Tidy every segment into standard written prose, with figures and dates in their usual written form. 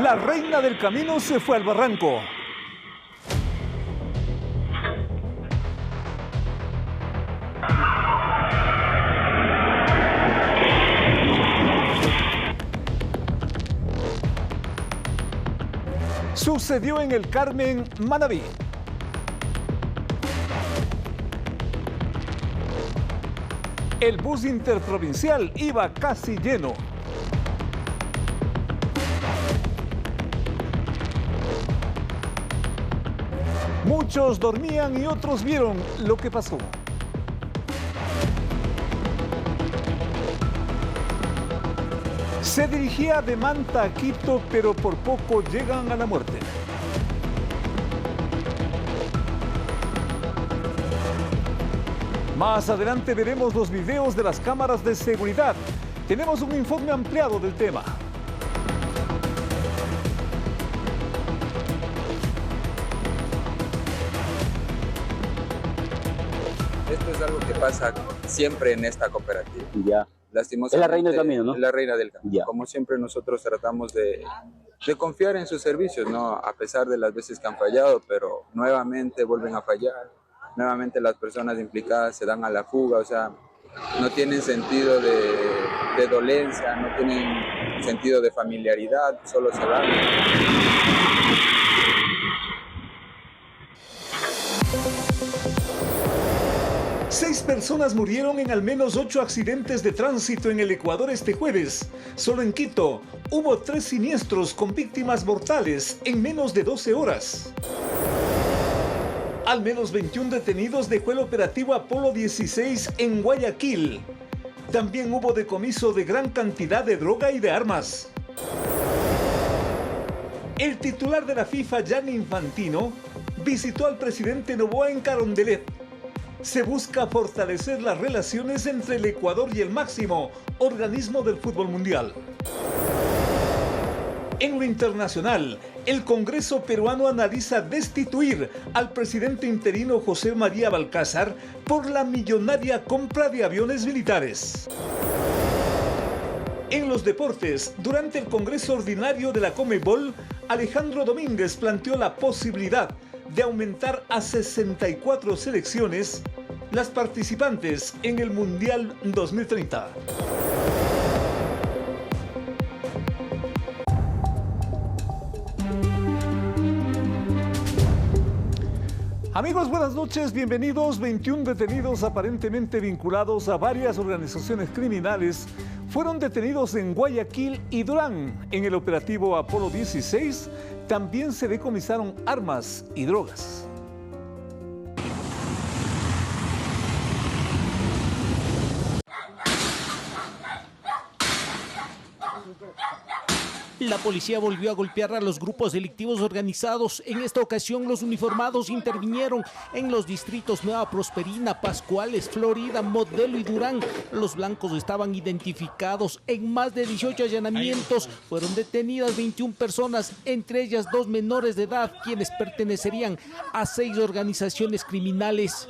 La reina del camino se fue al barranco. Sucedió en el Carmen, Manabí. El bus interprovincial iba casi lleno. Muchos dormían y otros vieron lo que pasó. Se dirigía de Manta a Quito, pero por poco llegan a la muerte. Más adelante veremos los videos de las cámaras de seguridad. Tenemos un informe ampliado del tema. Esto es algo que pasa siempre en esta cooperativa. Ya. Lastimosamente, es la reina del camino, ¿no? Es la reina del camino. Ya. Como siempre nosotros tratamos de confiar en sus servicios, ¿no? A pesar de las veces que han fallado, pero nuevamente vuelven a fallar. Nuevamente las personas implicadas se dan a la fuga, o sea, no tienen sentido de dolencia, no tienen sentido de familiaridad, solo se van. Seis personas murieron en al menos 8 accidentes de tránsito en el Ecuador este jueves. Solo en Quito hubo 3 siniestros con víctimas mortales en menos de 12 horas. Al menos 21 detenidos dejó el operativo Apolo 16 en Guayaquil. También hubo decomiso de gran cantidad de droga y de armas. El titular de la FIFA, Gianni Infantino, visitó al presidente Noboa en Carondelet. Se busca fortalecer las relaciones entre el Ecuador y el máximo organismo del fútbol mundial. En lo internacional, el Congreso peruano analiza destituir al presidente interino José María Balcázar por la millonaria compra de aviones militares. En los deportes, durante el Congreso Ordinario de la Conmebol, Alejandro Domínguez planteó la posibilidad de aumentar a 64 selecciones las participantes en el Mundial 2030. Amigos, buenas noches, bienvenidos. 21 detenidos aparentemente vinculados a varias organizaciones criminales fueron detenidos en Guayaquil y Durán. En el operativo Apolo 16 también se decomisaron armas y drogas. La policía volvió a golpear a los grupos delictivos organizados. En esta ocasión los uniformados intervinieron en los distritos Nueva Prosperina, Pascuales, Florida, Modelo y Durán. Los blancos estaban identificados en más de 18 allanamientos. Fueron detenidas 21 personas, entre ellas 2 menores de edad, quienes pertenecerían a 6 organizaciones criminales.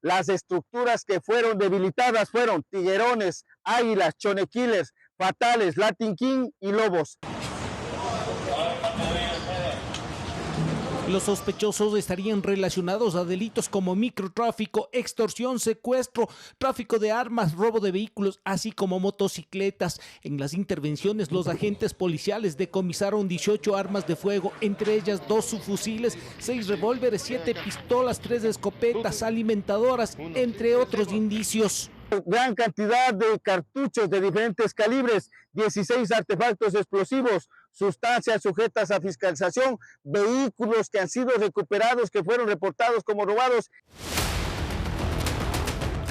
Las estructuras que fueron debilitadas fueron Tiguerones, Águilas, Chonequiles, Fatales, Latin King y Lobos. Los sospechosos estarían relacionados a delitos como microtráfico, extorsión, secuestro, tráfico de armas, robo de vehículos, así como motocicletas. En las intervenciones, los agentes policiales decomisaron 18 armas de fuego, entre ellas 2 subfusiles, 6 revólveres, 7 pistolas, 3 escopetas, alimentadoras, entre otros indicios. Gran cantidad de cartuchos de diferentes calibres, 16 artefactos explosivos, sustancias sujetas a fiscalización, vehículos que han sido recuperados, que fueron reportados como robados.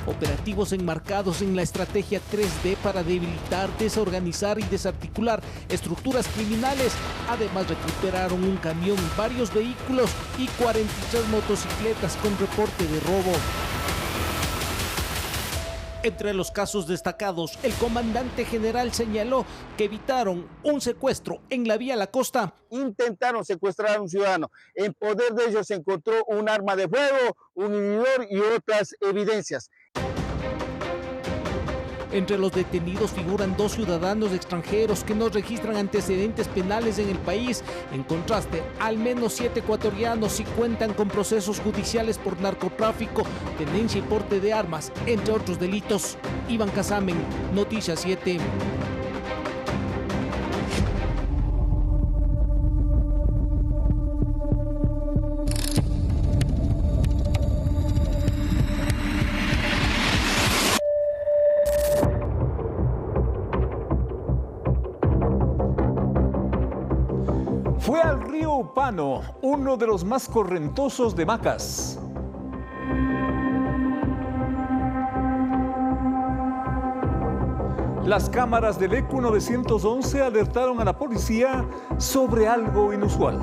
Operativos enmarcados en la estrategia 3D para debilitar, desorganizar y desarticular estructuras criminales. Además recuperaron un camión, varios vehículos y 43 motocicletas con reporte de robo. Entre los casos destacados, el comandante general señaló que evitaron un secuestro en la vía La Costa. Intentaron secuestrar a un ciudadano. En poder de ellos se encontró un arma de fuego, un inhibidor y otras evidencias. Entre los detenidos figuran 2 ciudadanos extranjeros que no registran antecedentes penales en el país. En contraste, al menos 7 ecuatorianos sí cuentan con procesos judiciales por narcotráfico, tenencia y porte de armas, entre otros delitos. Iván Casamen, Noticias 7. Fue al río Upano, uno de los más correntosos de Macas. Las cámaras del ECU 911 alertaron a la policía sobre algo inusual.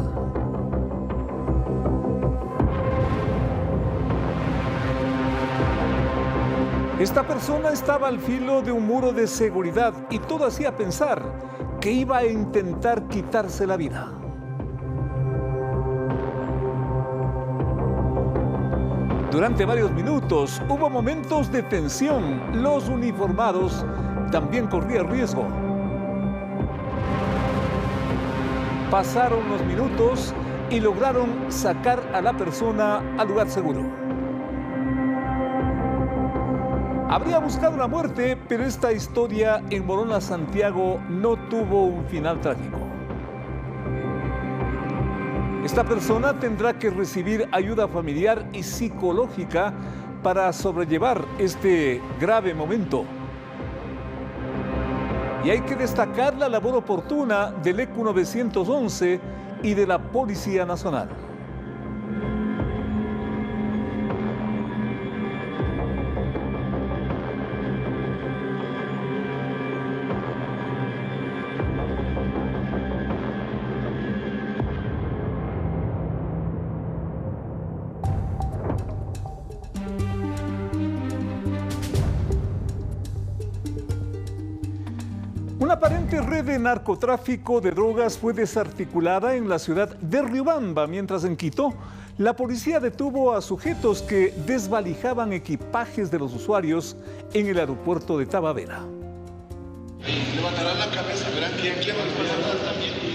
Esta persona estaba al filo de un muro de seguridad y todo hacía pensar que iba a intentar quitarse la vida. Durante varios minutos hubo momentos de tensión. Los uniformados también corrían riesgo. Pasaron los minutos y lograron sacar a la persona al lugar seguro. Habría buscado la muerte, pero esta historia en Morona, Santiago, no tuvo un final trágico. Esta persona tendrá que recibir ayuda familiar y psicológica para sobrellevar este grave momento. Y hay que destacar la labor oportuna del ECU 911 y de la Policía Nacional. Una aparente red de narcotráfico de drogas fue desarticulada en la ciudad de Riobamba, mientras en Quito la policía detuvo a sujetos que desvalijaban equipajes de los usuarios en el aeropuerto de Tababela. Levantarán la cabeza, verán quién también.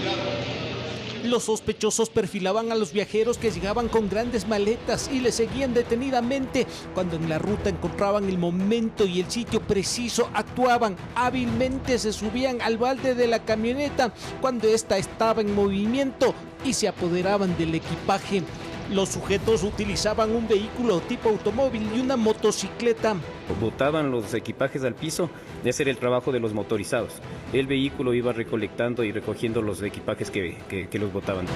Los sospechosos perfilaban a los viajeros que llegaban con grandes maletas y les seguían detenidamente. Cuando en la ruta encontraban el momento y el sitio preciso, actuaban hábilmente, se subían al balde de la camioneta cuando ésta estaba en movimiento y se apoderaban del equipaje. Los sujetos utilizaban un vehículo tipo automóvil y una motocicleta. Botaban los equipajes al piso, de hacer el trabajo de los motorizados. El vehículo iba recolectando y recogiendo los equipajes que los botaban.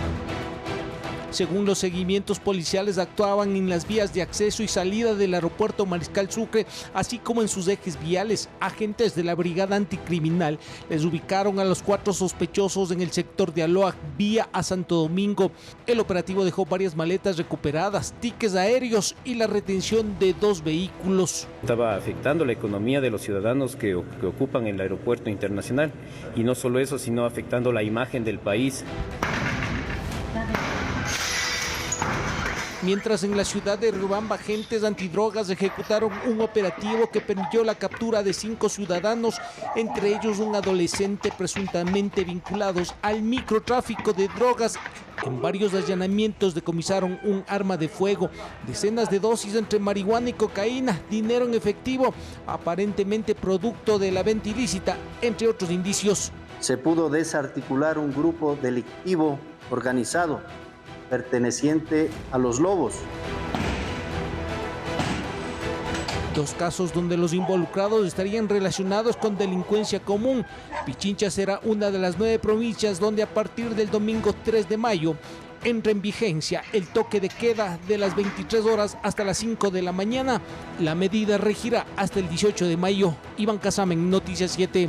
Según los seguimientos policiales, actuaban en las vías de acceso y salida del aeropuerto Mariscal Sucre, así como en sus ejes viales. Agentes de la Brigada Anticriminal les ubicaron a los 4 sospechosos en el sector de Aloac, vía a Santo Domingo. El operativo dejó varias maletas recuperadas, tickets aéreos y la retención de 2 vehículos. Estaba afectando la economía de los ciudadanos que ocupan el aeropuerto internacional, y no solo eso, sino afectando la imagen del país. Mientras en la ciudad de Riobamba, agentes antidrogas ejecutaron un operativo que permitió la captura de 5 ciudadanos, entre ellos un adolescente presuntamente vinculados al microtráfico de drogas. En varios allanamientos decomisaron un arma de fuego, decenas de dosis entre marihuana y cocaína, dinero en efectivo, aparentemente producto de la venta ilícita, entre otros indicios. Se pudo desarticular un grupo delictivo organizado perteneciente a los Lobos. 2 casos donde los involucrados estarían relacionados con delincuencia común. Pichincha será una de las 9 provincias donde a partir del domingo 3 de mayo entra en vigencia el toque de queda de las 23 horas hasta las 5 de la mañana. La medida regirá hasta el 18 de mayo. Iván Casamen, Noticias 7.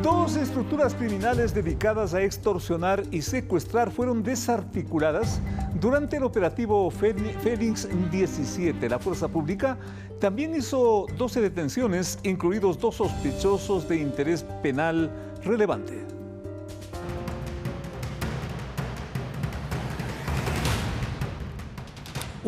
2 estructuras criminales dedicadas a extorsionar y secuestrar fueron desarticuladas durante el operativo Fénix 17. La fuerza pública también hizo 12 detenciones, incluidos 2 sospechosos de interés penal relevante.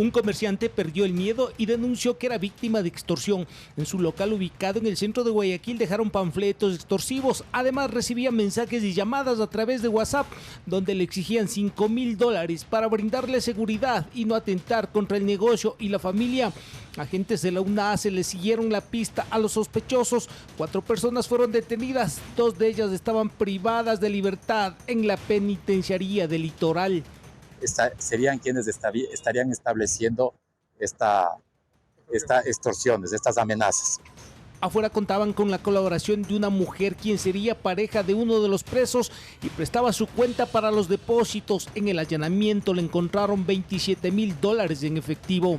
Un comerciante perdió el miedo y denunció que era víctima de extorsión. En su local ubicado en el centro de Guayaquil dejaron panfletos extorsivos. Además recibía mensajes y llamadas a través de WhatsApp donde le exigían $5.000 para brindarle seguridad y no atentar contra el negocio y la familia. Agentes de la UNACE le siguieron la pista a los sospechosos. 4 personas fueron detenidas, 2 de ellas estaban privadas de libertad en la penitenciaría del Litoral. Serían quienes estarían estableciendo estas extorsiones, estas amenazas. Afuera contaban con la colaboración de una mujer quien sería pareja de uno de los presos y prestaba su cuenta para los depósitos. En el allanamiento le encontraron $27.000 en efectivo.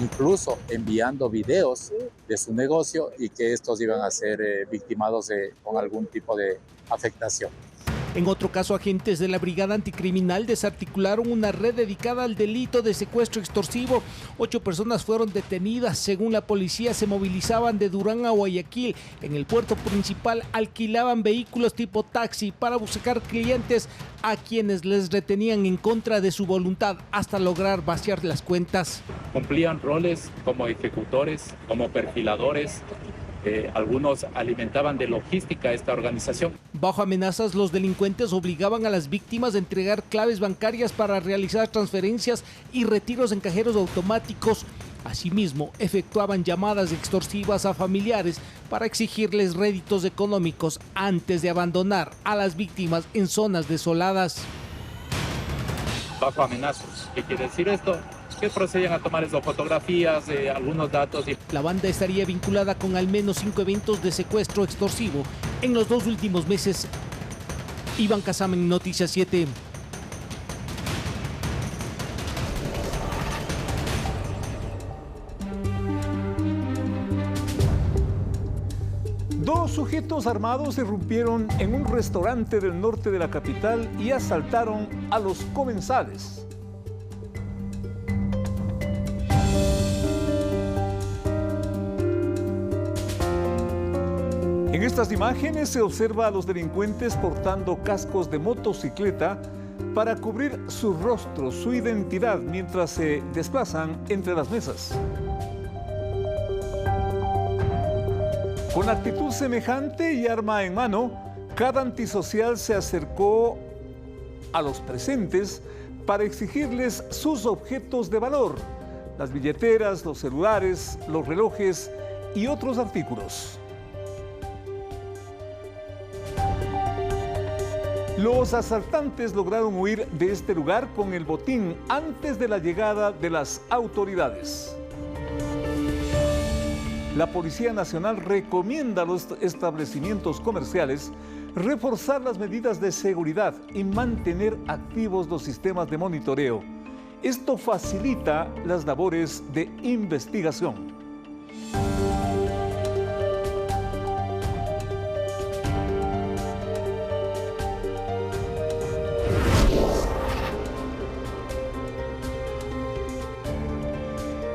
Incluso enviando videos de su negocio y que estos iban a ser victimados con algún tipo de afectación. En otro caso, agentes de la Brigada Anticriminal desarticularon una red dedicada al delito de secuestro extorsivo. 8 personas fueron detenidas. Según la policía, se movilizaban de Durán a Guayaquil. En el puerto principal alquilaban vehículos tipo taxi para buscar clientes a quienes les retenían en contra de su voluntad hasta lograr vaciar las cuentas. Cumplían roles como ejecutores, como perfiladores. Algunos alimentaban de logística a esta organización. Bajo amenazas, los delincuentes obligaban a las víctimas a entregar claves bancarias para realizar transferencias y retiros en cajeros automáticos. Asimismo, efectuaban llamadas extorsivas a familiares para exigirles réditos económicos antes de abandonar a las víctimas en zonas desoladas. Bajo amenazas. ¿Qué quiere decir esto? Que procedían a tomar esas fotografías, algunos datos. La banda estaría vinculada con al menos 5 eventos de secuestro extorsivo en los 2 últimos meses. Iván Casamen, Noticias 7. Dos sujetos armados irrumpieron en un restaurante del norte de la capital y asaltaron a los comensales. En estas imágenes se observa a los delincuentes portando cascos de motocicleta para cubrir su rostro, su identidad, mientras se desplazan entre las mesas. Con actitud semejante y arma en mano, cada antisocial se acercó a los presentes para exigirles sus objetos de valor, las billeteras, los celulares, los relojes y otros artículos. Los asaltantes lograron huir de este lugar con el botín antes de la llegada de las autoridades. La Policía Nacional recomienda a los establecimientos comerciales reforzar las medidas de seguridad y mantener activos los sistemas de monitoreo. Esto facilita las labores de investigación.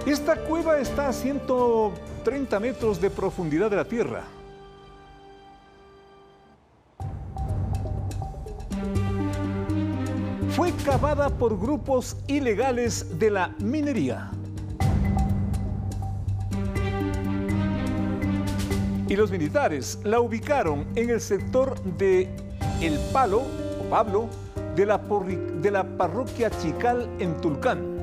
Esta cueva está a 130 metros de profundidad de la tierra. Fue cavada por grupos ilegales de la minería. Y los militares la ubicaron en el sector de El Palo, o Pablo, de la parroquia Chical en Tulcán.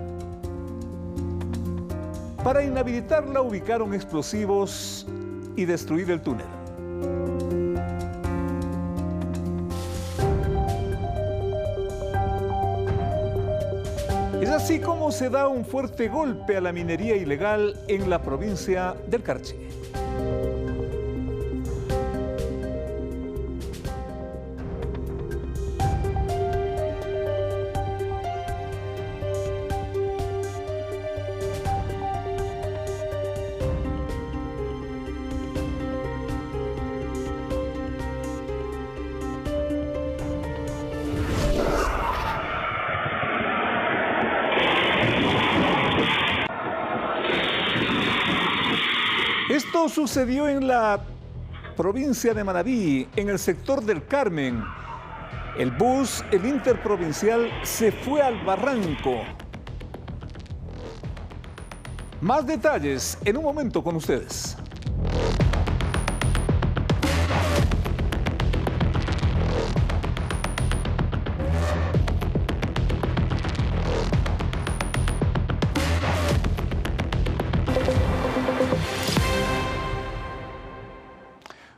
Para inhabilitarla ubicaron explosivos y destruir el túnel. Es así como se da un fuerte golpe a la minería ilegal en la provincia del Carchi. Esto sucedió en la provincia de Manabí, en el sector del Carmen. El bus, el interprovincial, se fue al barranco. Más detalles en un momento con ustedes.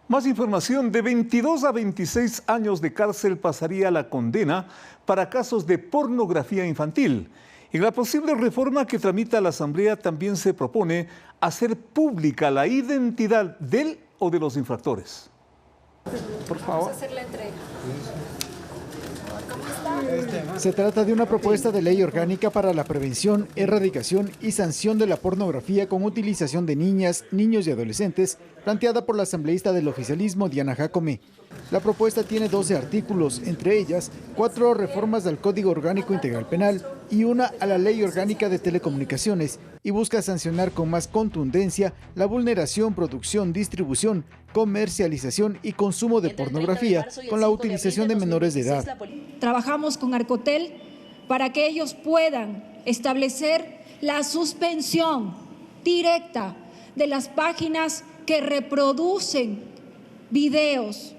Más información, de 22 a 26 años de cárcel pasaría la condena para casos de pornografía infantil. En la posible reforma que tramita la Asamblea también se propone hacer pública la identidad del o de los infractores. Por favor. Vamos a hacer la entrega. Se trata de una propuesta de ley orgánica para la prevención, erradicación y sanción de la pornografía con utilización de niñas, niños y adolescentes, planteada por la asambleísta del oficialismo Diana Jacome. La propuesta tiene 12 artículos, entre ellas 4 reformas al Código Orgánico Integral Penal y una a la Ley Orgánica de Telecomunicaciones, y busca sancionar con más contundencia la vulneración, producción, distribución, comercialización y consumo de pornografía con la utilización de menores de edad. Trabajamos con Arcotel para que ellos puedan establecer la suspensión directa de las páginas que reproducen videos.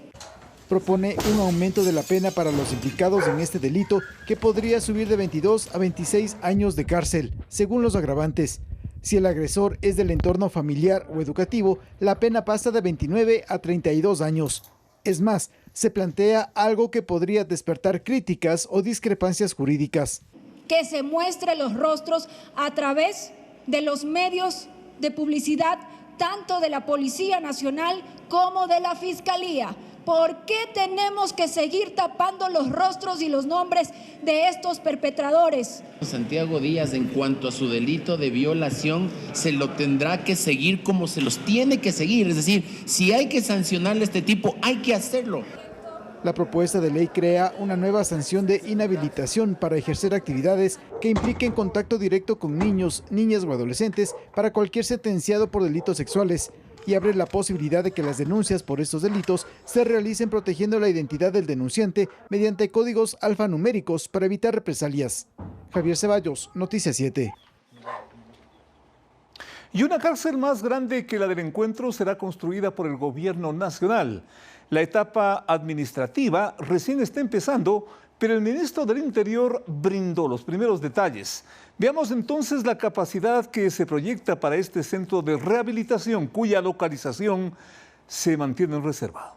Propone un aumento de la pena para los implicados en este delito que podría subir de 22 a 26 años de cárcel, según los agravantes. Si el agresor es del entorno familiar o educativo, la pena pasa de 29 a 32 años. Es más, se plantea algo que podría despertar críticas o discrepancias jurídicas. Que se muestre los rostros a través de los medios de publicidad, tanto de la Policía Nacional como de la Fiscalía. ¿Por qué tenemos que seguir tapando los rostros y los nombres de estos perpetradores? Santiago Díaz, en cuanto a su delito de violación, se lo tendrá que seguir como se los tiene que seguir. Es decir, si hay que sancionarle a este tipo, hay que hacerlo. La propuesta de ley crea una nueva sanción de inhabilitación para ejercer actividades que impliquen contacto directo con niños, niñas o adolescentes para cualquier sentenciado por delitos sexuales, y abre la posibilidad de que las denuncias por estos delitos se realicen protegiendo la identidad del denunciante mediante códigos alfanuméricos para evitar represalias. Javier Ceballos, Noticias 7. Y una cárcel más grande que la del Encuentro será construida por el gobierno nacional. La etapa administrativa recién está empezando, pero el ministro del Interior brindó los primeros detalles. Veamos entonces la capacidad que se proyecta para este centro de rehabilitación, cuya localización se mantiene en reserva.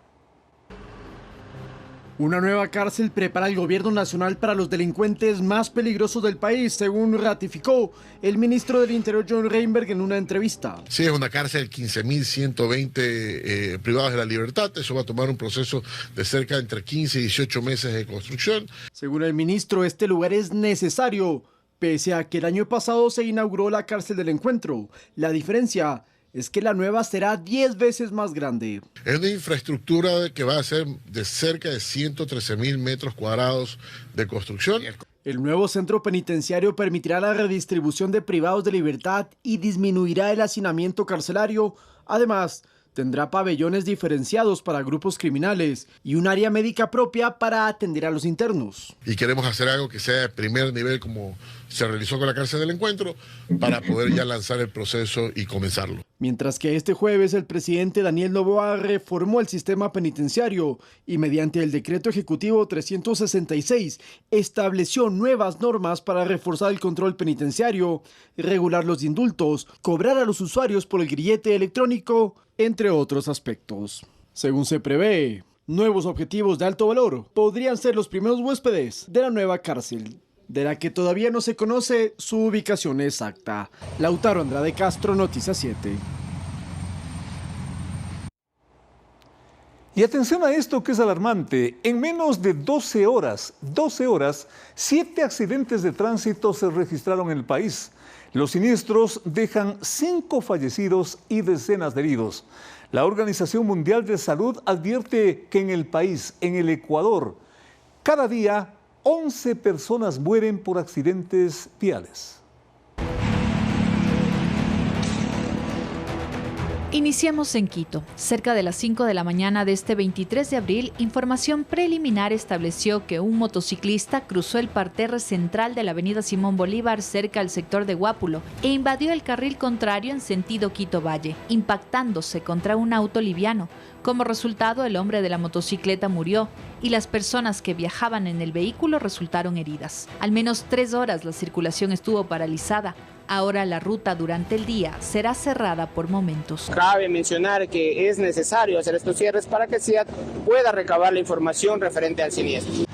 Una nueva cárcel prepara el gobierno nacional para los delincuentes más peligrosos del país, según ratificó el ministro del Interior John Reinberg en una entrevista. Sí, es una cárcel, 15.120 privados de la libertad. Eso va a tomar un proceso de cerca entre 15 y 18 meses de construcción. Según el ministro, este lugar es necesario, pese a que el año pasado se inauguró la cárcel del Encuentro. La diferencia es que la nueva será 10 veces más grande. Es una infraestructura que va a ser de cerca de 113.000 metros cuadrados de construcción. El nuevo centro penitenciario permitirá la redistribución de privados de libertad y disminuirá el hacinamiento carcelario. Además, tendrá pabellones diferenciados para grupos criminales y un área médica propia para atender a los internos. Y queremos hacer algo que sea de primer nivel, como se realizó con la cárcel del Encuentro, para poder ya lanzar el proceso y comenzarlo. Mientras que este jueves el presidente Daniel Noboa reformó el sistema penitenciario y mediante el decreto ejecutivo 366 estableció nuevas normas para reforzar el control penitenciario, regular los indultos, cobrar a los usuarios por el grillete electrónico, entre otros aspectos. Según se prevé, nuevos objetivos de alto valor podrían ser los primeros huéspedes de la nueva cárcel, de la que todavía no se conoce su ubicación exacta. Lautaro Andrade Castro, Noticias 7. Y atención a esto que es alarmante. En menos de 12 horas, 7 accidentes de tránsito se registraron en el país. Los siniestros dejan 5 fallecidos y decenas de heridos. La Organización Mundial de Salud advierte que en el país, en el Ecuador, cada día 11 personas mueren por accidentes viales. Iniciamos en Quito. Cerca de las 5 de la mañana de este 23 de abril, información preliminar estableció que un motociclista cruzó el parterre central de la avenida Simón Bolívar cerca al sector de Guápulo e invadió el carril contrario en sentido Quito-Valle, impactándose contra un auto liviano. Como resultado, el hombre de la motocicleta murió y las personas que viajaban en el vehículo resultaron heridas. Al menos 3 horas la circulación estuvo paralizada. Ahora la ruta durante el día será cerrada por momentos. Cabe mencionar que es necesario hacer estos cierres para que SIAT pueda recabar la información referente al siniestro.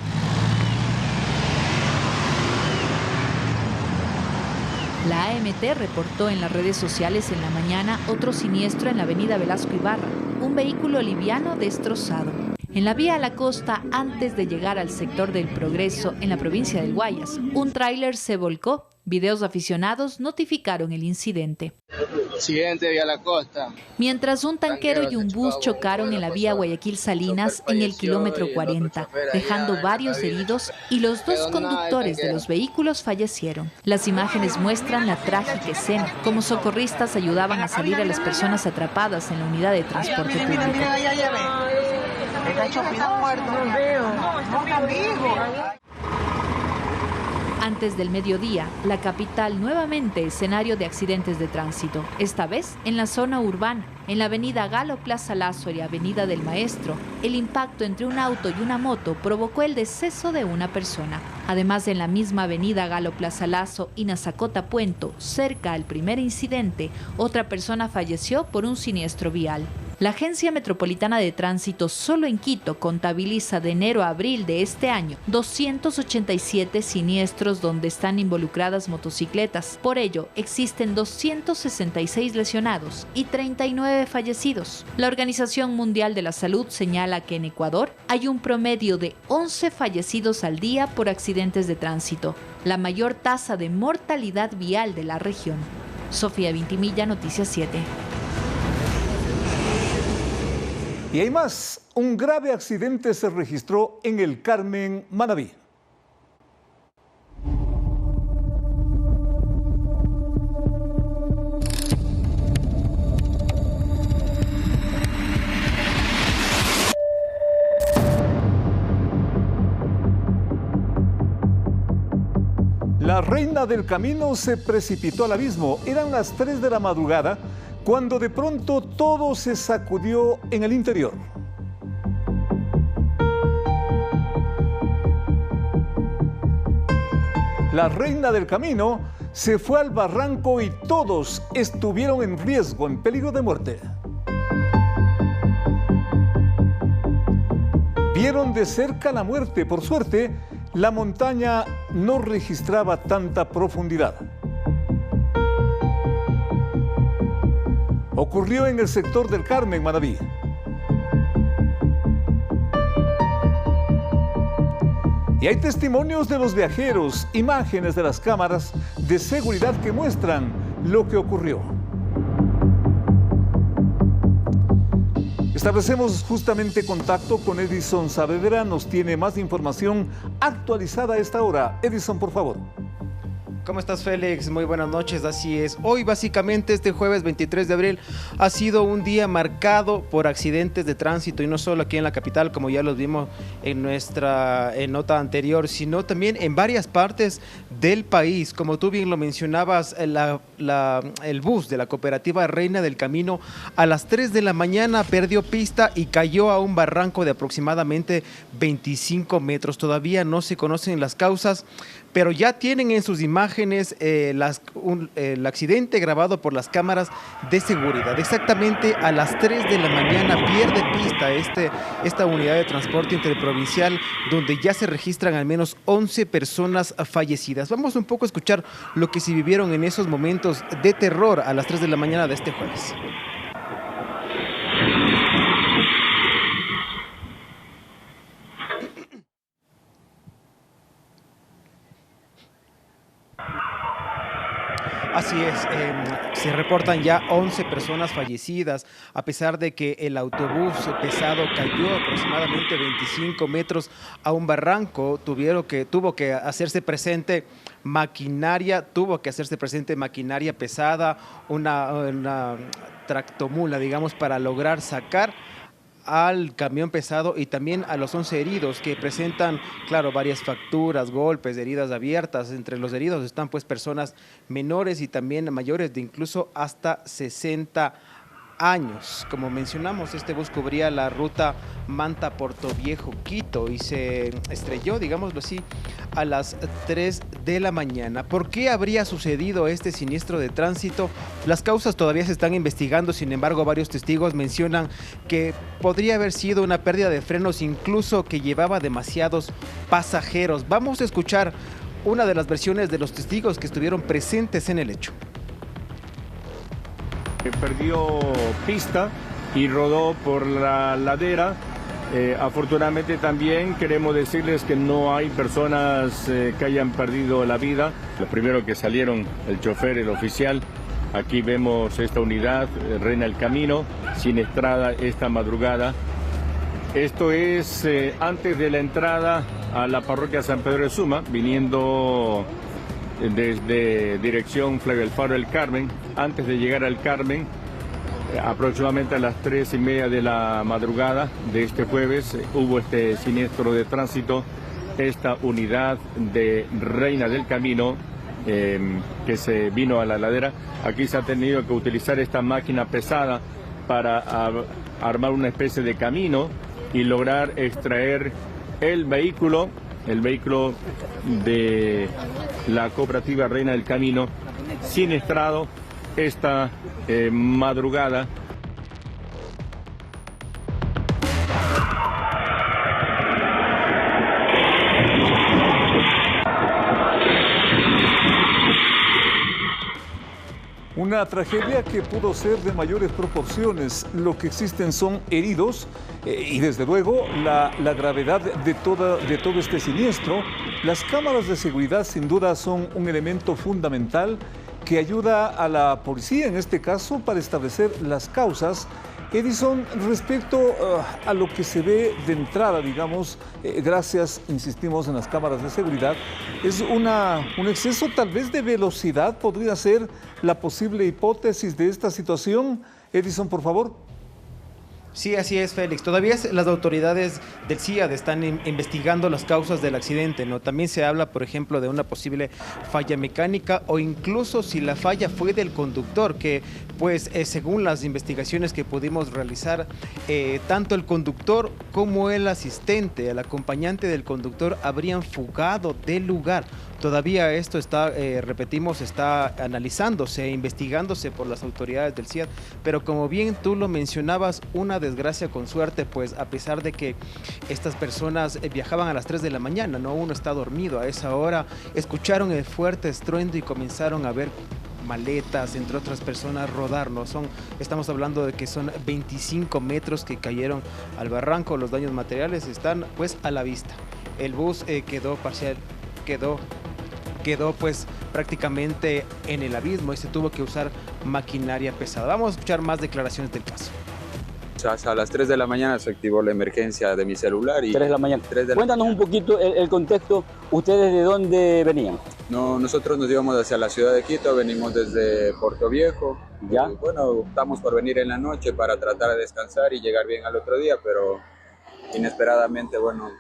La AMT reportó en las redes sociales en la mañana otro siniestro en la avenida Velasco Ibarra, un vehículo liviano destrozado. En la vía a la costa, antes de llegar al sector del Progreso, en la provincia del Guayas, un tráiler se volcó. Videos aficionados notificaron el incidente. Siguiente vía a la costa. Mientras un tanquero y un bus chocaron en la vía Guayaquil-Salinas en el kilómetro 40, dejando varios heridos y los 2 conductores de los vehículos fallecieron. Las imágenes muestran la trágica escena, como socorristas ayudaban a salir a las personas atrapadas en la unidad de transporte público. Antes del mediodía, la capital nuevamente escenario de accidentes de tránsito, esta vez en la zona urbana, en la avenida Galo Plaza Lazo y avenida del Maestro. El impacto entre un auto y una moto provocó el deceso de una persona. Además, en la misma avenida Galo Plaza Lazo y Nazacota Puento, cerca al primer incidente, otra persona falleció por un siniestro vial. La Agencia Metropolitana de Tránsito solo en Quito contabiliza de enero a abril de este año 287 siniestros donde están involucradas motocicletas. Por ello, existen 266 lesionados y 39 fallecidos. La Organización Mundial de la Salud señala que en Ecuador hay un promedio de 11 fallecidos al día por accidentes de tránsito, la mayor tasa de mortalidad vial de la región. Sofía Vintimilla, Noticias 7. Y hay más, un grave accidente se registró en el Carmen, Manabí. La reina del camino se precipitó al abismo. Eran las 3 de la madrugada cuando de pronto todo se sacudió en el interior. La reina del camino se fue al barranco y todos estuvieron en riesgo, en peligro de muerte. Vieron de cerca la muerte. Por suerte, la montaña no registraba tanta profundidad. Ocurrió en el sector del Carmen, Manabí. Y hay testimonios de los viajeros, imágenes de las cámaras de seguridad que muestran lo que ocurrió. Establecemos justamente contacto con Edison Saavedra, nos tiene más información actualizada a esta hora. Edison, por favor. ¿Cómo estás, Félix? Muy buenas noches, así es. Hoy básicamente este jueves 23 de abril ha sido un día marcado por accidentes de tránsito y no solo aquí en la capital, como ya los vimos en nuestra nota anterior, sino también en varias partes del país. Como tú bien lo mencionabas, el bus de la cooperativa Reina del Camino a las 3 de la mañana perdió pista y cayó a un barranco de aproximadamente 25 metros. Todavía no se conocen las causas, pero ya tienen en sus imágenes el accidente grabado por las cámaras de seguridad. Exactamente a las 3 de la mañana pierde pista esta unidad de transporte interprovincial, donde ya se registran al menos 11 personas fallecidas. Vamos un poco a escuchar lo que se vivieron en esos momentos de terror a las 3 de la mañana de este jueves. Así es, Se reportan ya 11 personas fallecidas, a pesar de que el autobús pesado cayó aproximadamente 25 metros a un barranco. Tuvo que hacerse presente maquinaria pesada, una tractomula, digamos, para lograr sacar al camión pesado y también a los 11 heridos que presentan, claro, varias fracturas, golpes, heridas abiertas. Entre los heridos están pues personas menores y también mayores de incluso hasta 60 años. Como mencionamos, este bus cubría la ruta Manta-Portoviejo-Quito y se estrelló, digámoslo así, a las 3 de la mañana. ¿Por qué habría sucedido este siniestro de tránsito? Las causas todavía se están investigando, sin embargo, varios testigos mencionan que podría haber sido una pérdida de frenos, incluso que llevaba demasiados pasajeros. Vamos a escuchar una de las versiones de los testigos que estuvieron presentes en el hecho. Perdió pista y rodó por la ladera. Afortunadamente también queremos decirles que no hay personas que hayan perdido la vida. Los primeros que salieron, el chofer, el oficial. Aquí vemos esta unidad, Reina del Camino, siniestrada esta madrugada. Esto es antes de la entrada a la parroquia San Pedro de Suma, viniendo desde dirección Flavio Alfaro del Carmen. Antes de llegar al Carmen, aproximadamente a las 3:30 de la madrugada de este jueves, hubo este siniestro de tránsito. Esta unidad de Reina del Camino que se vino a la ladera. Aquí se ha tenido que utilizar esta máquina pesada para armar una especie de camino y lograr extraer el vehículo de la cooperativa Reina del Camino, siniestrado esta madrugada. Una tragedia que pudo ser de mayores proporciones. Lo que existen son heridos y desde luego la gravedad de todo este siniestro. Las cámaras de seguridad sin duda son un elemento fundamental que ayuda a la policía en este caso para establecer las causas. Edison, respecto a lo que se ve de entrada, digamos, gracias, insistimos, en las cámaras de seguridad, es un exceso tal vez de velocidad, podría ser la posible hipótesis de esta situación. Edison, por favor. Sí, así es, Félix. Todavía las autoridades del CIAD están investigando las causas del accidente, ¿no? También se habla, por ejemplo, de una posible falla mecánica o incluso si la falla fue del conductor, que pues según las investigaciones que pudimos realizar, tanto el conductor como el asistente, el acompañante del conductor habrían fugado del lugar. Todavía esto está, repetimos, está analizándose, investigándose por las autoridades del CIAD, pero como bien tú lo mencionabas, una desgracia con suerte, pues a pesar de que estas personas viajaban a las 3 de la mañana, ¿no? Uno está dormido a esa hora, escucharon el fuerte estruendo y comenzaron a ver maletas, entre otras personas, rodar, ¿no? Estamos hablando de que son 25 metros que cayeron al barranco. Los daños materiales están pues a la vista. El bus quedó pues prácticamente en el abismo y se tuvo que usar maquinaria pesada. Vamos a escuchar más declaraciones del caso. A las 3 de la mañana se activó la emergencia de mi celular. 3 de la mañana. Cuéntanos un poquito el contexto. ¿Ustedes de dónde venían? No, nosotros nos íbamos hacia la ciudad de Quito, venimos desde Portoviejo. ¿Ya? Y bueno, optamos por venir en la noche para tratar de descansar y llegar bien al otro día, pero inesperadamente, bueno,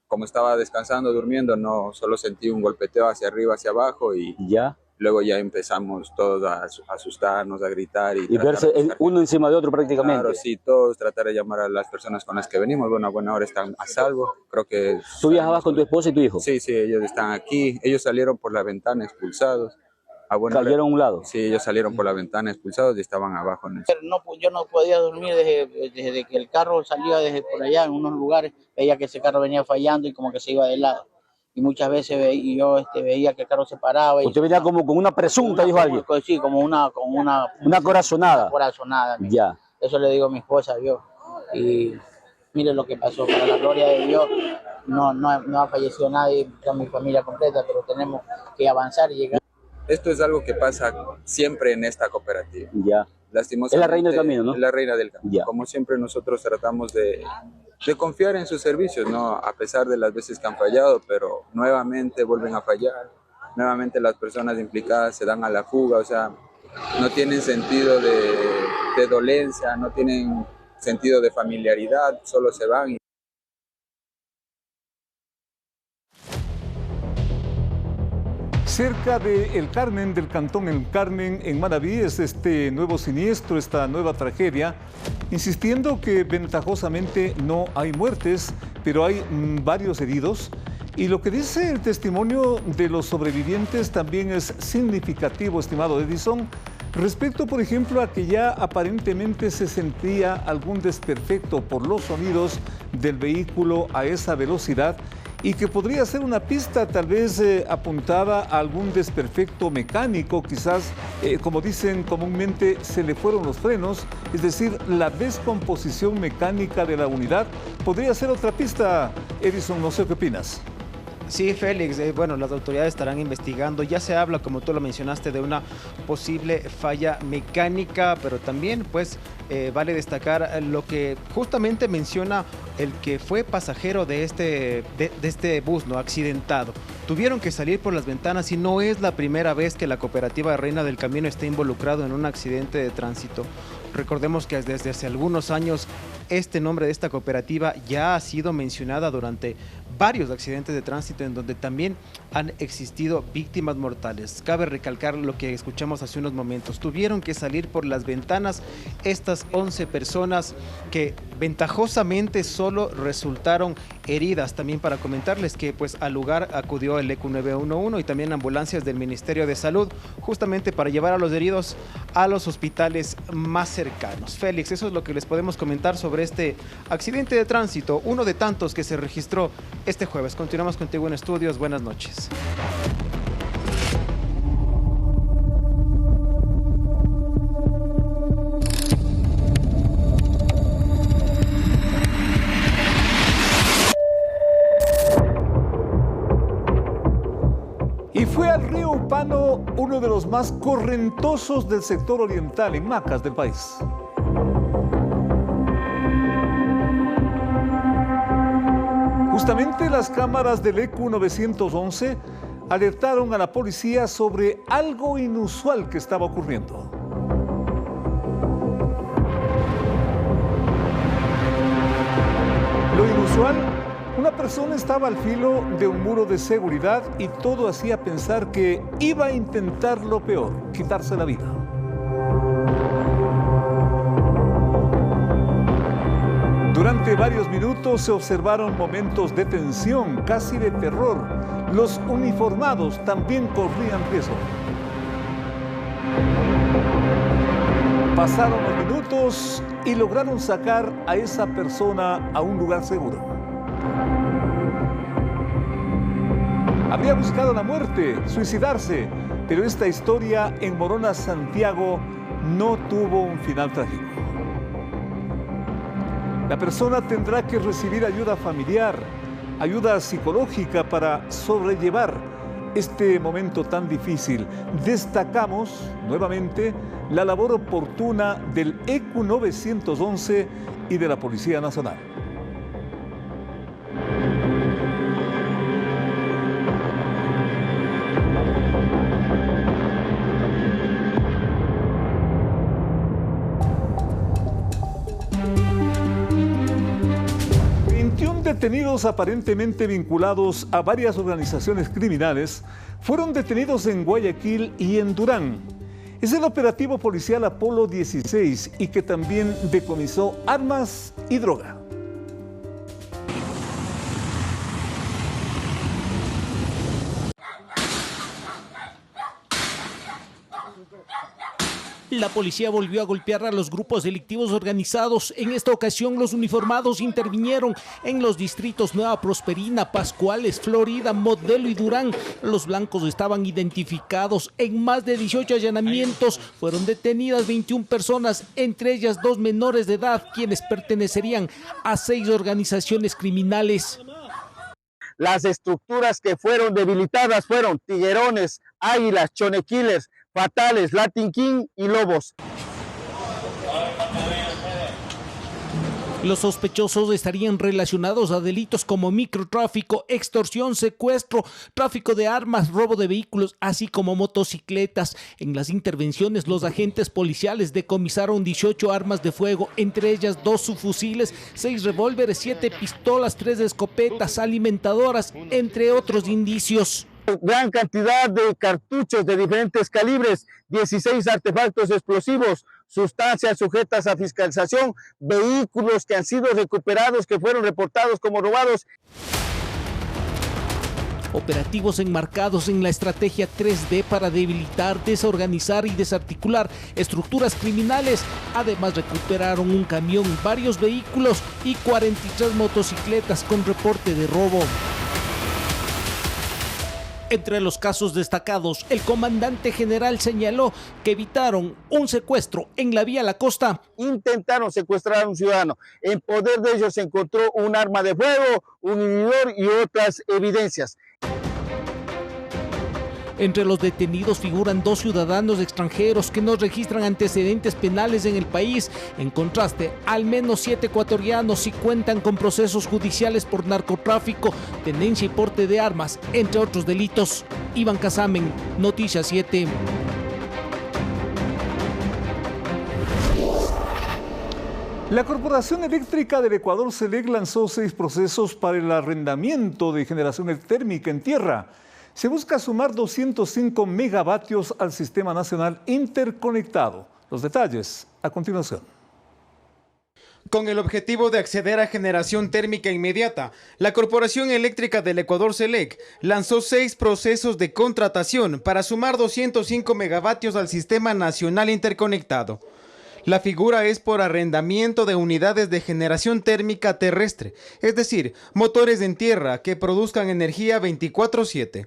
como estaba descansando, durmiendo, no solo sentí un golpeteo hacia arriba, hacia abajo y ¿ya? Luego ya empezamos todos a asustarnos, a gritar. Y verse uno encima de otro prácticamente. Claro, sí, todos tratar de llamar a las personas con las que venimos. Bueno, a buena hora están a salvo, creo que... ¿Tú viajabas con tu esposa y tu hijo? Sí, ellos están aquí. Ellos salieron por la ventana expulsados. ¿Cayeron a un lado? Sí, ellos salieron por la ventana expulsados y estaban abajo. Yo no podía dormir desde que el carro salía desde por allá, en unos lugares, veía que ese carro venía fallando y como que se iba de lado. Y muchas veces yo veía que el carro se paraba. ¿Usted venía como con una presunta, dijo alguien? Sí, como una corazonada. Una corazonada. Ya. Eso le digo a mi esposa, yo. Y mire lo que pasó, para la gloria de Dios, no ha fallecido nadie, está mi familia completa, pero tenemos que avanzar y llegar. esto es algo que pasa siempre en esta cooperativa. Ya. Lastimosamente, Es la reina del camino, ¿no? Es la reina del camino. Ya. Como siempre nosotros tratamos de confiar en sus servicios, ¿no? A pesar de las veces que han fallado, pero nuevamente vuelven a fallar. Nuevamente las personas implicadas se dan a la fuga, o sea, no tienen sentido de dolencia, no tienen sentido de familiaridad, solo se van. Cerca de El Carmen, del cantón El Carmen, en Manabí, es este nuevo siniestro, esta nueva tragedia, insistiendo que ventajosamente no hay muertes, pero hay varios heridos. Y lo que dice el testimonio de los sobrevivientes también es significativo, estimado Edison, respecto, por ejemplo, a que ya aparentemente se sentía algún desperfecto por los sonidos del vehículo a esa velocidad y que podría ser una pista tal vez apuntada a algún desperfecto mecánico, quizás, como dicen comúnmente, se le fueron los frenos, es decir, la descomposición mecánica de la unidad. Podría ser otra pista, Edison, no sé qué opinas. Sí, Félix, bueno, las autoridades estarán investigando. Ya se habla, como tú lo mencionaste, de una posible falla mecánica, pero también, pues, vale destacar lo que justamente menciona el que fue pasajero de este bus, ¿no? Accidentado. Tuvieron que salir por las ventanas y no es la primera vez que la cooperativa Reina del Camino está involucrado en un accidente de tránsito. Recordemos que desde hace algunos años este nombre de esta cooperativa ya ha sido mencionada durante varios accidentes de tránsito en donde también han existido víctimas mortales. Cabe recalcar lo que escuchamos hace unos momentos. Tuvieron que salir por las ventanas estas 11 personas que ventajosamente solo resultaron heridas. También para comentarles que pues al lugar acudió el ECU 911 y también ambulancias del Ministerio de Salud justamente para llevar a los heridos a los hospitales más cercanos. Félix, eso es lo que les podemos comentar sobre este accidente de tránsito, uno de tantos que se registró este jueves. Continuamos contigo en estudios. Buenas noches. Y fue al río Upano, uno de los más correntosos del sector oriental, en Macas del país. Justamente las cámaras del ECU 911 alertaron a la policía sobre algo inusual que estaba ocurriendo. Lo inusual, una persona estaba al filo de un muro de seguridad y todo hacía pensar que iba a intentar lo peor, quitarse la vida. Durante varios minutos se observaron momentos de tensión, casi de terror. Los uniformados también corrían riesgo. Pasaron los minutos y lograron sacar a esa persona a un lugar seguro. Habría buscado la muerte, suicidarse, pero esta historia en Morona, Santiago, no tuvo un final trágico. La persona tendrá que recibir ayuda familiar, ayuda psicológica para sobrellevar este momento tan difícil. Destacamos nuevamente la labor oportuna del ECU 911 y de la Policía Nacional. Detenidos aparentemente vinculados a varias organizaciones criminales fueron detenidos en Guayaquil y en Durán. Es el operativo policial Apolo 16 y que también decomisó armas y droga. La policía volvió a golpear a los grupos delictivos organizados. En esta ocasión, los uniformados intervinieron en los distritos Nueva Prosperina, Pascuales, Florida, Modelo y Durán. Los blancos estaban identificados en más de 18 allanamientos. Fueron detenidas 21 personas, entre ellas 2 menores de edad, quienes pertenecerían a 6 organizaciones criminales. Las estructuras que fueron debilitadas fueron Tiguerones, Águilas, Chonequiles, Fatales, Latin King y Lobos. Los sospechosos estarían relacionados a delitos como microtráfico, extorsión, secuestro, tráfico de armas, robo de vehículos, así como motocicletas. En las intervenciones, los agentes policiales decomisaron 18 armas de fuego, entre ellas 2 subfusiles, 6 revólveres, 7 pistolas, 3 escopetas, alimentadoras, entre otros indicios. Gran cantidad de cartuchos de diferentes calibres, 16 artefactos explosivos, sustancias sujetas a fiscalización, vehículos que han sido recuperados, que fueron reportados como robados. Operativos enmarcados en la estrategia 3D para debilitar, desorganizar y desarticular estructuras criminales. Además, recuperaron un camión, varios vehículos y 43 motocicletas con reporte de robo. Entre los casos destacados, el comandante general señaló que evitaron un secuestro en la vía La Costa. Intentaron secuestrar a un ciudadano. En poder de ellos se encontró un arma de fuego, un inhibidor y otras evidencias. Entre los detenidos figuran 2 ciudadanos extranjeros que no registran antecedentes penales en el país. En contraste, al menos 7 ecuatorianos sí cuentan con procesos judiciales por narcotráfico, tenencia y porte de armas, entre otros delitos. Iván Casamen, Noticias 7. La Corporación Eléctrica del Ecuador CELEC lanzó 6 procesos para el arrendamiento de generación térmica en tierra. Se busca sumar 205 megavatios al Sistema Nacional Interconectado. Los detalles a continuación. Con el objetivo de acceder a generación térmica inmediata, la Corporación Eléctrica del Ecuador CELEC lanzó 6 procesos de contratación para sumar 205 megavatios al Sistema Nacional Interconectado. La figura es por arrendamiento de unidades de generación térmica terrestre, es decir, motores en tierra que produzcan energía 24/7.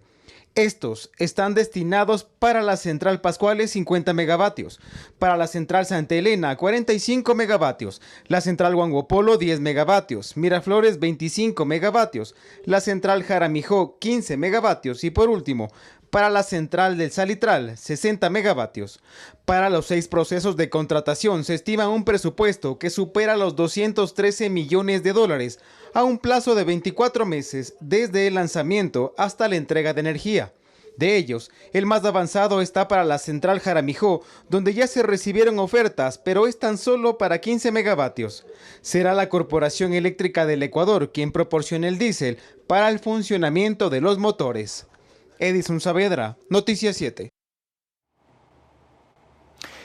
Estos están destinados para la Central Pascuales 50 megavatios, para la Central Santa Elena 45 megavatios, la Central Huanguopolo 10 megavatios, Miraflores 25 megavatios, la Central Jaramijó 15 megavatios y por último, para la Central del Salitral 60 megavatios. Para los 6 procesos de contratación se estima un presupuesto que supera los 213 millones de dólares a un plazo de 24 meses desde el lanzamiento hasta la entrega de energía. De ellos, el más avanzado está para la Central Jaramijó, donde ya se recibieron ofertas, pero es tan solo para 15 megavatios. Será la Corporación Eléctrica del Ecuador quien proporcione el diésel para el funcionamiento de los motores. Edison Saavedra, Noticias 7.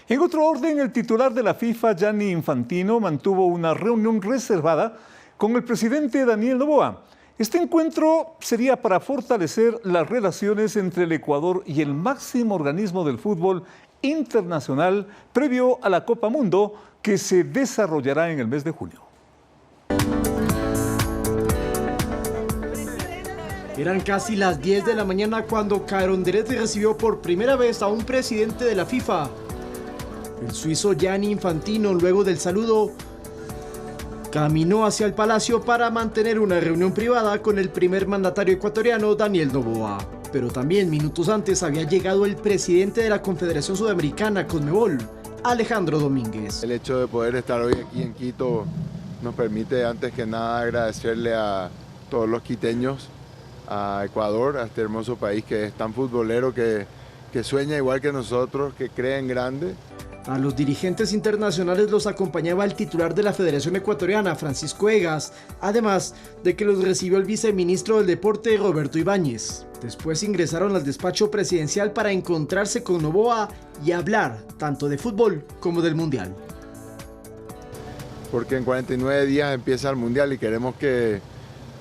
En otro orden, el titular de la FIFA, Gianni Infantino, mantuvo una reunión reservada con el presidente Daniel Noboa. Este encuentro sería para fortalecer las relaciones entre el Ecuador y el máximo organismo del fútbol internacional previo a la Copa Mundo que se desarrollará en el mes de junio. Eran casi las 10 de la mañana cuando Carondelet recibió por primera vez a un presidente de la FIFA. El suizo Gianni Infantino, luego del saludo, caminó hacia el palacio para mantener una reunión privada con el primer mandatario ecuatoriano, Daniel Noboa. Pero también minutos antes había llegado el presidente de la Confederación Sudamericana, Conmebol, Alejandro Domínguez. El hecho de poder estar hoy aquí en Quito nos permite antes que nada agradecerle a todos los quiteños, a Ecuador, a este hermoso país que es tan futbolero, que sueña igual que nosotros, que cree en grande. A los dirigentes internacionales los acompañaba el titular de la Federación Ecuatoriana, Francisco Egas, además de que los recibió el viceministro del Deporte, Roberto Ibáñez. Después ingresaron al despacho presidencial para encontrarse con Noboa y hablar tanto de fútbol como del Mundial. Porque en 49 días empieza el Mundial y queremos que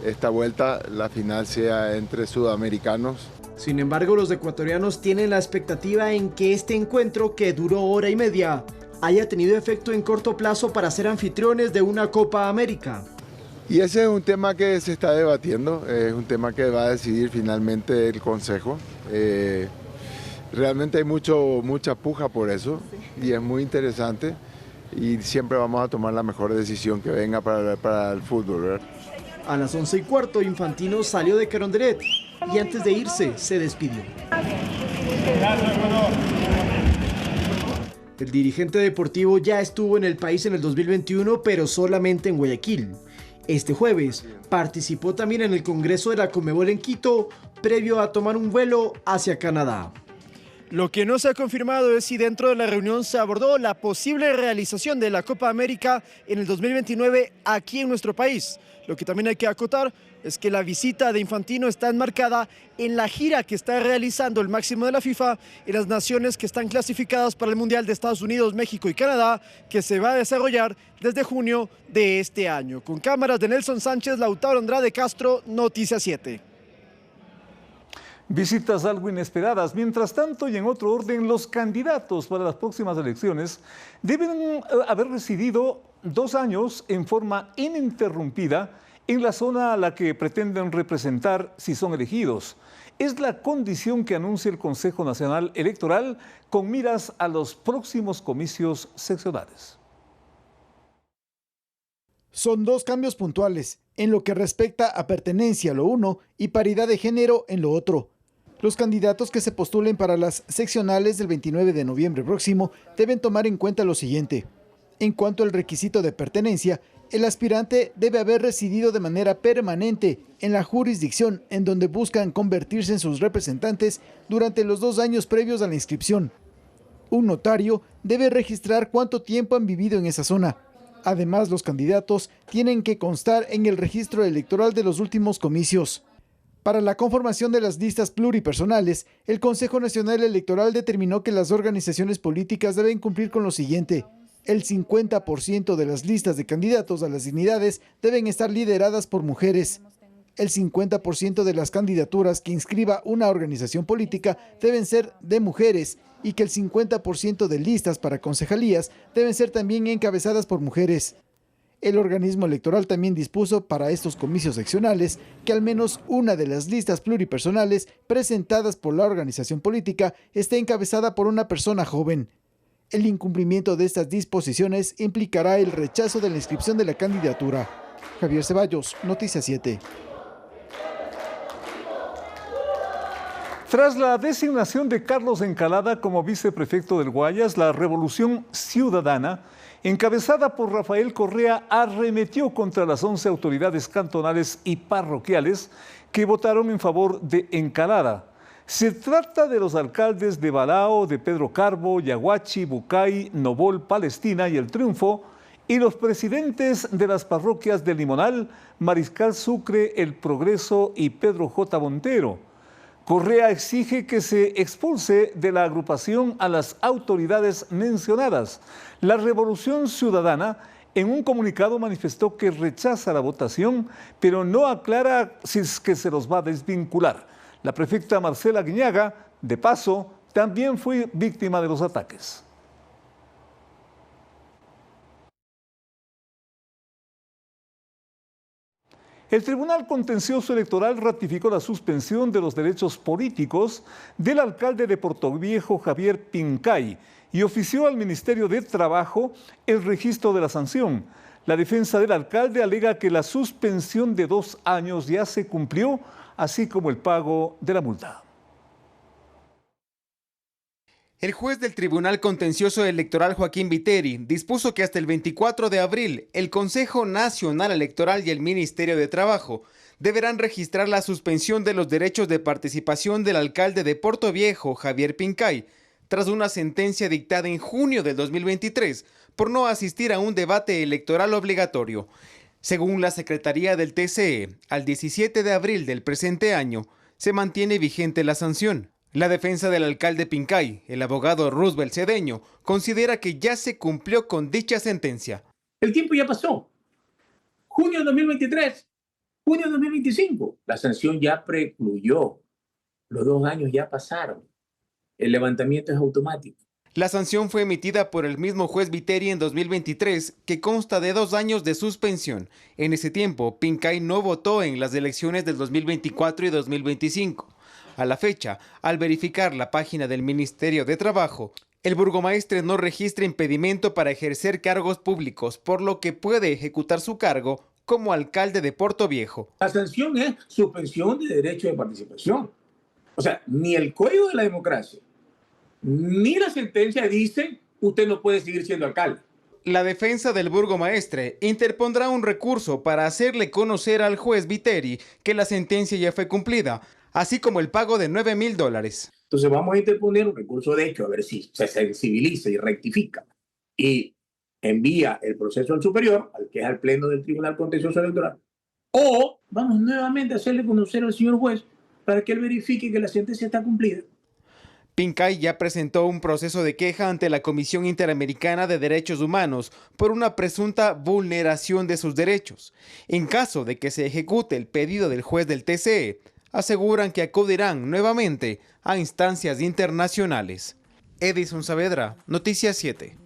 esta vuelta la final sea entre sudamericanos. Sin embargo, los ecuatorianos tienen la expectativa en que este encuentro, que duró hora y media, haya tenido efecto en corto plazo para ser anfitriones de una Copa América. Y ese es un tema que se está debatiendo, es un tema que va a decidir finalmente el Consejo. Realmente hay mucha puja por eso y es muy interesante y siempre vamos a tomar la mejor decisión que venga para el fútbol, ¿verdad? A las 11:15, Infantino salió de Carondelet y antes de irse se despidió. El dirigente deportivo ya estuvo en el país en el 2021, pero solamente en Guayaquil. Este jueves participó también en el Congreso de la Conmebol en Quito, previo a tomar un vuelo hacia Canadá. Lo que no se ha confirmado es si dentro de la reunión se abordó la posible realización de la Copa América en el 2029 aquí en nuestro país. Lo que también hay que acotar es que la visita de Infantino está enmarcada en la gira que está realizando el máximo de la FIFA en las naciones que están clasificadas para el Mundial de Estados Unidos, México y Canadá, que se va a desarrollar desde junio de este año. Con cámaras de Nelson Sánchez, Lautaro Andrade Castro, Noticias 7. Visitas algo inesperadas. Mientras tanto, y en otro orden, los candidatos para las próximas elecciones deben haber residido 2 años en forma ininterrumpida en la zona a la que pretenden representar si son elegidos. Es la condición que anuncia el Consejo Nacional Electoral con miras a los próximos comicios seccionales. Son 2 cambios puntuales en lo que respecta a pertenencia a lo uno y paridad de género en lo otro. Los candidatos que se postulen para las seccionales del 29 de noviembre próximo deben tomar en cuenta lo siguiente. En cuanto al requisito de pertenencia, el aspirante debe haber residido de manera permanente en la jurisdicción en donde buscan convertirse en sus representantes durante los 2 años previos a la inscripción. Un notario debe registrar cuánto tiempo han vivido en esa zona. Además, los candidatos tienen que constar en el registro electoral de los últimos comicios. Para la conformación de las listas pluripersonales, el Consejo Nacional Electoral determinó que las organizaciones políticas deben cumplir con lo siguiente. El 50% de las listas de candidatos a las dignidades deben estar lideradas por mujeres. El 50% de las candidaturas que inscriba una organización política deben ser de mujeres y que el 50% de listas para concejalías deben ser también encabezadas por mujeres. El organismo electoral también dispuso para estos comicios seccionales que al menos una de las listas pluripersonales presentadas por la organización política esté encabezada por una persona joven. El incumplimiento de estas disposiciones implicará el rechazo de la inscripción de la candidatura. Javier Ceballos, Noticias 7. Tras la designación de Carlos Encalada como viceprefecto del Guayas, la Revolución Ciudadana, encabezada por Rafael Correa, arremetió contra las 11 autoridades cantonales y parroquiales que votaron en favor de Encalada. Se trata de los alcaldes de Balao, de Pedro Carbo, Yaguachi, Bucay, Nobol, Palestina y El Triunfo, y los presidentes de las parroquias de Limonal, Mariscal Sucre, El Progreso y Pedro J. Montero. Correa exige que se expulse de la agrupación a las autoridades mencionadas. La Revolución Ciudadana en un comunicado manifestó que rechaza la votación, pero no aclara si es que se los va a desvincular. La prefecta Marcela Guiñaga, de paso, también fue víctima de los ataques. El Tribunal Contencioso Electoral ratificó la suspensión de los derechos políticos del alcalde de Portoviejo, Javier Pincay, y ofició al Ministerio de Trabajo el registro de la sanción. La defensa del alcalde alega que la suspensión de 2 años ya se cumplió, así como el pago de la multa. El juez del Tribunal Contencioso Electoral Joaquín Viteri dispuso que hasta el 24 de abril el Consejo Nacional Electoral y el Ministerio de Trabajo deberán registrar la suspensión de los derechos de participación del alcalde de Portoviejo, Javier Pincay, tras una sentencia dictada en junio del 2023 por no asistir a un debate electoral obligatorio. Según la Secretaría del TCE, al 17 de abril del presente año se mantiene vigente la sanción. La defensa del alcalde Pincay, el abogado Roosevelt Cedeño, considera que ya se cumplió con dicha sentencia. El tiempo ya pasó. Junio de 2023, junio de 2025. La sanción ya precluyó. Los 2 años ya pasaron. El levantamiento es automático. La sanción fue emitida por el mismo juez Viteri en 2023, que consta de 2 años de suspensión. En ese tiempo, Pincay no votó en las elecciones del 2024 y 2025. A la fecha, al verificar la página del Ministerio de Trabajo, el burgomaestre no registra impedimento para ejercer cargos públicos, por lo que puede ejecutar su cargo como alcalde de Portoviejo. La sanción es suspensión de derecho de participación. O sea, ni el Código de la Democracia, ni la sentencia dicen usted no puede seguir siendo alcalde. La defensa del burgomaestre interpondrá un recurso para hacerle conocer al juez Viteri que la sentencia ya fue cumplida, así como el pago de $9,000. Entonces vamos a interponer un recurso de hecho a ver si se sensibiliza y rectifica y envía el proceso al superior, al que es al pleno del Tribunal Contencioso Electoral, o vamos nuevamente a hacerle conocer al señor juez para que él verifique que la sentencia está cumplida. Pincay ya presentó un proceso de queja ante la Comisión Interamericana de Derechos Humanos por una presunta vulneración de sus derechos. En caso de que se ejecute el pedido del juez del TCE, aseguran que acudirán nuevamente a instancias internacionales. Edison Saavedra, Noticias 7.